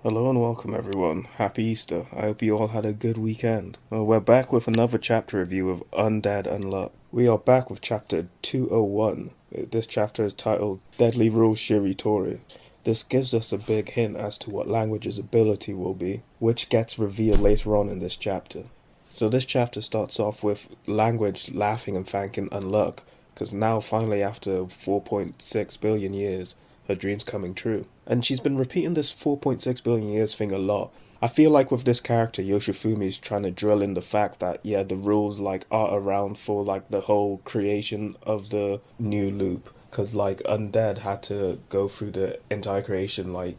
Hello and welcome everyone. Happy Easter. I hope you all had a good weekend. Well, we're back with another chapter review of Undead Unluck. We are back with chapter 201. This chapter is titled Deadly Rule Shiritori. This gives us a big hint as to what language's ability will be, which gets revealed later on in this chapter. So this chapter starts off with language laughing and thanking Unluck, because now finally after 4.6 billion years, her dream's coming true. And she's been repeating this 4.6 billion years thing a lot. I feel like with this character, Yoshifumi's trying to drill in the fact that, yeah, the rules, like, are around for, like, the whole creation of the new loop. Because, like, Undead had to go through the entire creation, like,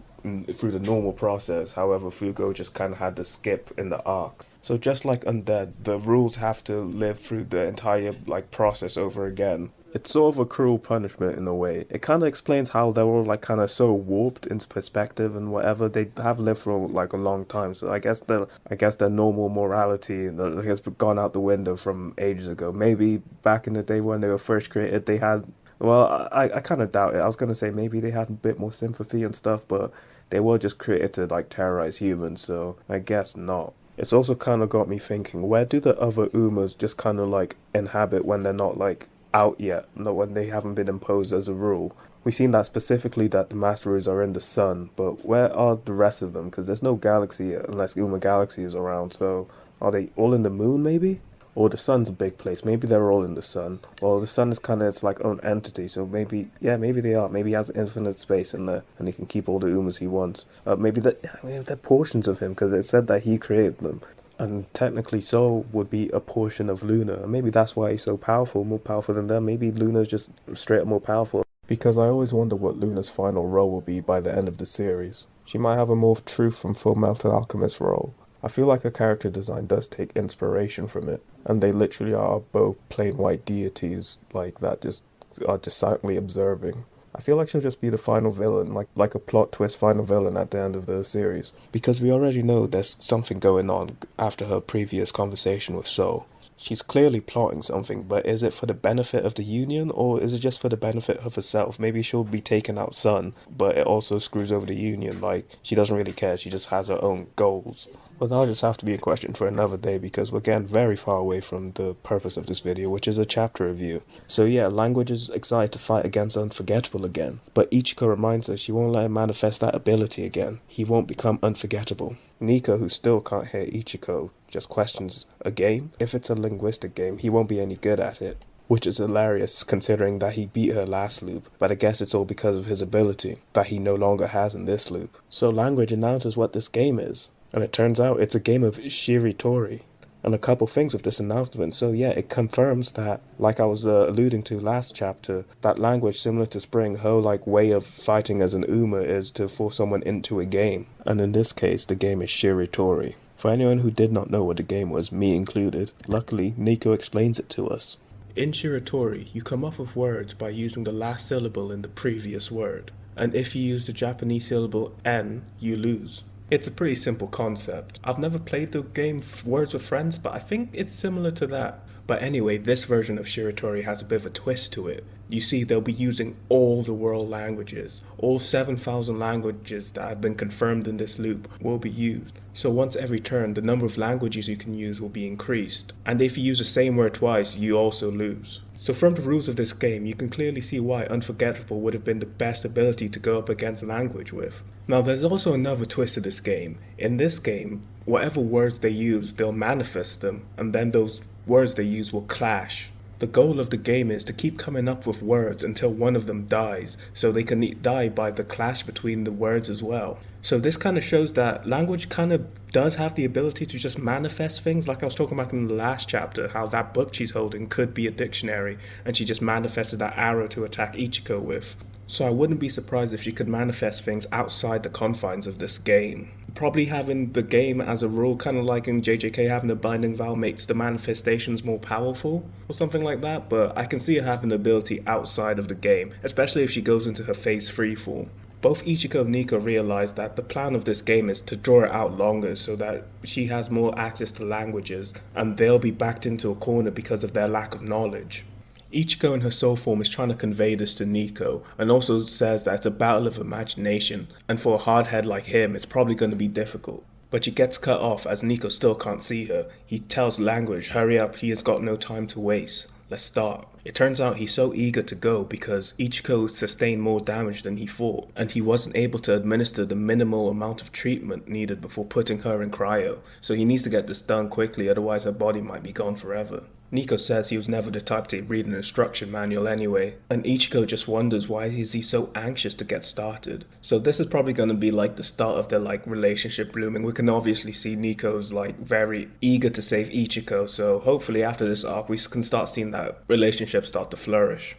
through the normal process. However, Fugo just kind of had to skip in the arc. So just like Undead, the rules have to live through the entire like process over again. It's sort of a cruel punishment in a way. It kind of explains how they're all like kind of so warped in perspective and whatever. They have lived for like a long time, so I guess their normal morality has gone out the window from ages ago. Maybe back in the day when they were first created, they had. Well, I kind of doubt it. I was gonna say maybe they had a bit more sympathy and stuff, but they were just created to like terrorize humans, so I guess not. It's also kind of got me thinking, where do the other Umas just kind of like inhabit when they're not like out yet, not when they haven't been imposed as a rule? We've seen that specifically that the Master Rules are in the sun, but where are the rest of them? Because there's no galaxy unless Uma Galaxy is around, so are they all in the moon maybe? Or the sun's a big place. Maybe they're all in the sun. Well, the sun is kind of its like own entity, so maybe yeah, maybe they are. Maybe he has infinite space in there, and he can keep all the Umas he wants. Maybe they're portions of him because it said that he created them, and technically Sol would be a portion of Luna. And maybe that's why he's so powerful, more powerful than them. Maybe Luna's just straight up more powerful. Because I always wonder what Luna's final role will be by the end of the series. She might have a more truth from Full Metal Alchemist role. I feel like her character design does take inspiration from it, and they literally are both plain white deities like that just are just silently observing. I feel like she'll just be the final villain, like a plot twist final villain at the end of the series. Because we already know there's something going on after her previous conversation with Sol. She's clearly plotting something, but is it for the benefit of the Union, or is it just for the benefit of herself? Maybe she'll be taking out Sun, but it also screws over the Union. Like, she doesn't really care, she just has her own goals. But that'll just have to be a question for another day, because we're getting very far away from the purpose of this video, which is a chapter review. So yeah, Language is excited to fight against Unforgettable again, but Ichiko reminds her she won't let him manifest that ability again. He won't become unforgettable. Niko, who still can't hear Ichiko, just questions a game. If it's a linguistic game, he won't be any good at it. Which is hilarious considering that he beat her last loop, but I guess it's all because of his ability that he no longer has in this loop. So Language announces what this game is, and it turns out it's a game of shiritori. And a couple things with this announcement. So yeah, it confirms that, like I was alluding to last chapter, that Language, similar to Spring, her like way of fighting as an Uma is to force someone into a game. And in this case, the game is shiritori. For anyone who did not know what the game was, me included, luckily Niko explains it to us. In shiritori, you come up with words by using the last syllable in the previous word. And if you use the Japanese syllable N, you lose. It's a pretty simple concept. I've never played the game Words with Friends, but I think it's similar to that. But anyway, this version of shiritori has a bit of a twist to it. You see, they'll be using all the world languages. All 7,000 languages that have been confirmed in this loop will be used. So once every turn, the number of languages you can use will be increased. And if you use the same word twice, you also lose. So from the rules of this game, you can clearly see why Unforgettable would have been the best ability to go up against Language with. Now there's also another twist to this game. In this game, whatever words they use, they'll manifest them, and then those words they use will clash. The goal of the game is to keep coming up with words until one of them dies, so they can die by the clash between the words as well. So this kind of shows that Language kind of does have the ability to just manifest things, like I was talking about in the last chapter, how that book she's holding could be a dictionary, and she just manifested that arrow to attack Ichiko with. So I wouldn't be surprised if she could manifest things outside the confines of this game. Probably having the game as a rule, kind of like in JJK having a binding vow makes the manifestations more powerful, or something like that, but I can see her having the ability outside of the game, especially if she goes into her phase 3 form. Both Ichiko and Niko realize that the plan of this game is to draw it out longer so that she has more access to languages, and they'll be backed into a corner because of their lack of knowledge. Ichiko in her soul form is trying to convey this to Niko, and also says that it's a battle of imagination, and for a hardhead like him, it's probably going to be difficult. But she gets cut off as Niko still can't see her. He tells Language, hurry up, he has got no time to waste. Let's start. It turns out he's so eager to go because Ichiko sustained more damage than he thought, and he wasn't able to administer the minimal amount of treatment needed before putting her in cryo, so he needs to get this done quickly, otherwise her body might be gone forever. Niko says he was never the type to read an instruction manual anyway, and Ichiko just wonders why is he so anxious to get started. So this is probably going to be like the start of their relationship blooming. We can obviously see Niko's very eager to save Ichiko, so hopefully after this arc we can start seeing that relationship start to flourish.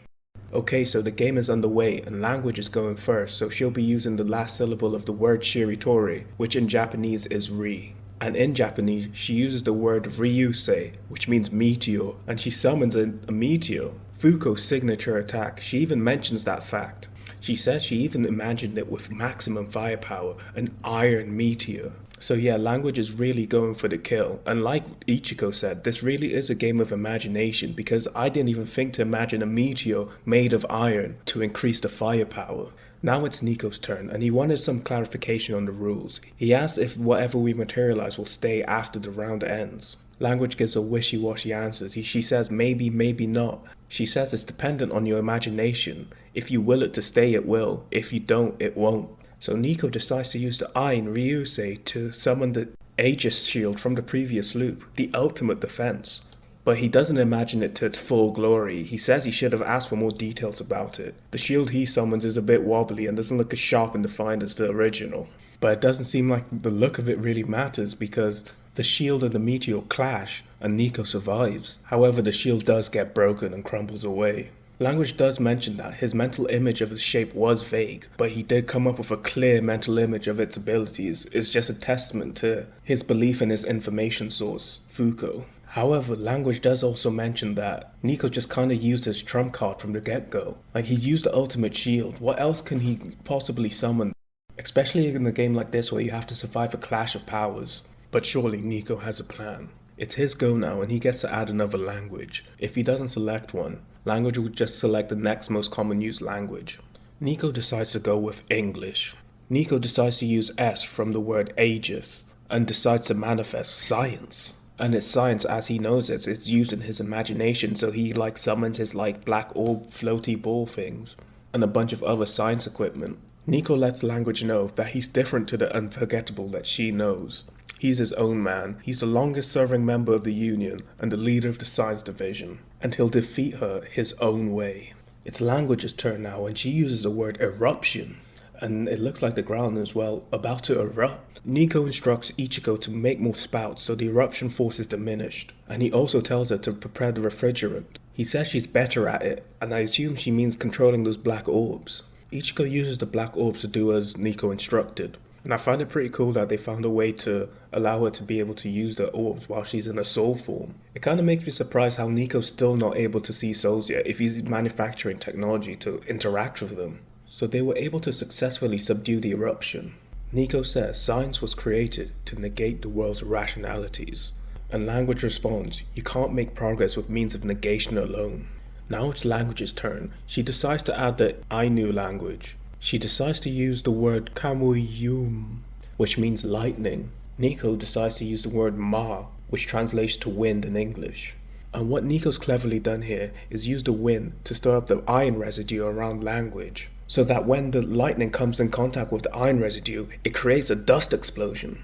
Okay, so the game is underway and Language is going first, so she'll be using the last syllable of the word shiritori, which in Japanese is ri. And in Japanese, she uses the word ryusei, which means meteor, and she summons a meteor. Fuko's signature attack, she even mentions that fact. She says she even imagined it with maximum firepower, an iron meteor. So yeah, Language is really going for the kill, and like Ichiko said, this really is a game of imagination, because I didn't even think to imagine a meteor made of iron to increase the firepower. Now it's Niko's turn, and he wanted some clarification on the rules. He asks if whatever we materialize will stay after the round ends. Language gives a wishy-washy answers. She says maybe, maybe not. She says it's dependent on your imagination. If you will it to stay, it will. If you don't, it won't. So Niko decides to use the Eye in Ryusei to summon the Aegis shield from the previous loop, the ultimate defense. But he doesn't imagine it to its full glory. He says he should have asked for more details about it. The shield he summons is a bit wobbly and doesn't look as sharp and defined as the original. But it doesn't seem like the look of it really matters because the shield and the meteor clash and Niko survives. However, the shield does get broken and crumbles away. Language does mention that his mental image of the shape was vague, but he did come up with a clear mental image of its abilities. It's just a testament to his belief in his information source, Fuko. However, Language does also mention that Niko just kinda used his trump card from the get-go. He's used the ultimate shield. What else can he possibly summon? Especially in a game like this where you have to survive a clash of powers. But surely Niko has a plan. It's his go now and he gets to add another language. If he doesn't select one, Language will just select the next most common used language. Niko decides to go with English. Niko decides to use S from the word Aegis and decides to manifest science. And it's science as he knows it. It's used in his imagination, so he summons his black orb floaty ball things and a bunch of other science equipment. Niko lets Language know that he's different to the Unforgettable that she knows. He's his own man. He's the longest serving member of the Union and the leader of the science division, and he'll defeat her his own way. It's Language's turn now, and she uses the word eruption. And it looks like the ground is, about to erupt. Niko instructs Ichiko to make more spouts so the eruption force is diminished, and he also tells her to prepare the refrigerant. He says she's better at it, and I assume she means controlling those black orbs. Ichiko uses the black orbs to do as Niko instructed, and I find it pretty cool that they found a way to allow her to be able to use the orbs while she's in a soul form. It kind of makes me surprised how Niko's still not able to see souls yet if he's manufacturing technology to interact with them. So they were able to successfully subdue the eruption. Niko says science was created to negate the world's rationalities. And Language responds, you can't make progress with means of negation alone. Now it's Language's turn. She decides to add the Ainu language. She decides to use the word kamuyum, which means lightning. Niko decides to use the word ma, which translates to wind in English. And what Niko's cleverly done here is use the wind to stir up the iron residue around Language, so that when the lightning comes in contact with the iron residue, it creates a dust explosion.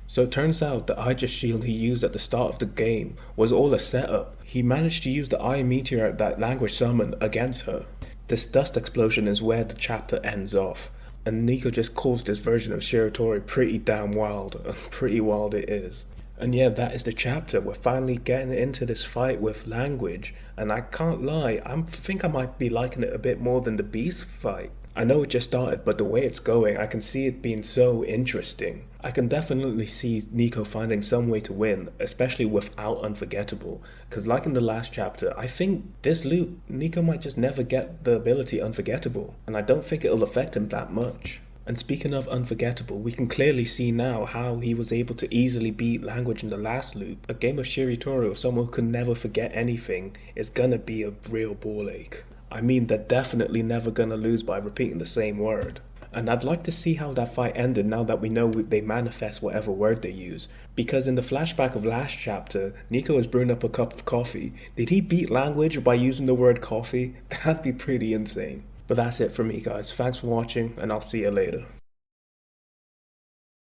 So it turns out the Aegis shield he used at the start of the game was all a setup. He managed to use the iron meteor that Language summoned against her. This dust explosion is where the chapter ends off, and Niko just calls this version of shiritori pretty damn wild, and pretty wild it is. And yeah, that is the chapter. We're finally getting into this fight with Language, and I can't lie, I think I might be liking it a bit more than the Beast fight. I know it just started, but the way it's going, I can see it being so interesting. I can definitely see Niko finding some way to win, especially without Unforgettable, because like in the last chapter, I think this loop, Niko might just never get the ability Unforgettable, and I don't think it'll affect him that much. And speaking of Unforgettable, we can clearly see now how he was able to easily beat language in the last loop. A game of shiritori with someone who can never forget anything is gonna be a real ball ache. I mean, they're definitely never gonna lose by repeating the same word. And I'd like to see how that fight ended now that we know they manifest whatever word they use. Because in the flashback of last chapter, Niko is brewing up a cup of coffee. Did he beat language by using the word coffee? That'd be pretty insane. But that's it for me, guys. Thanks for watching, and I'll see you later.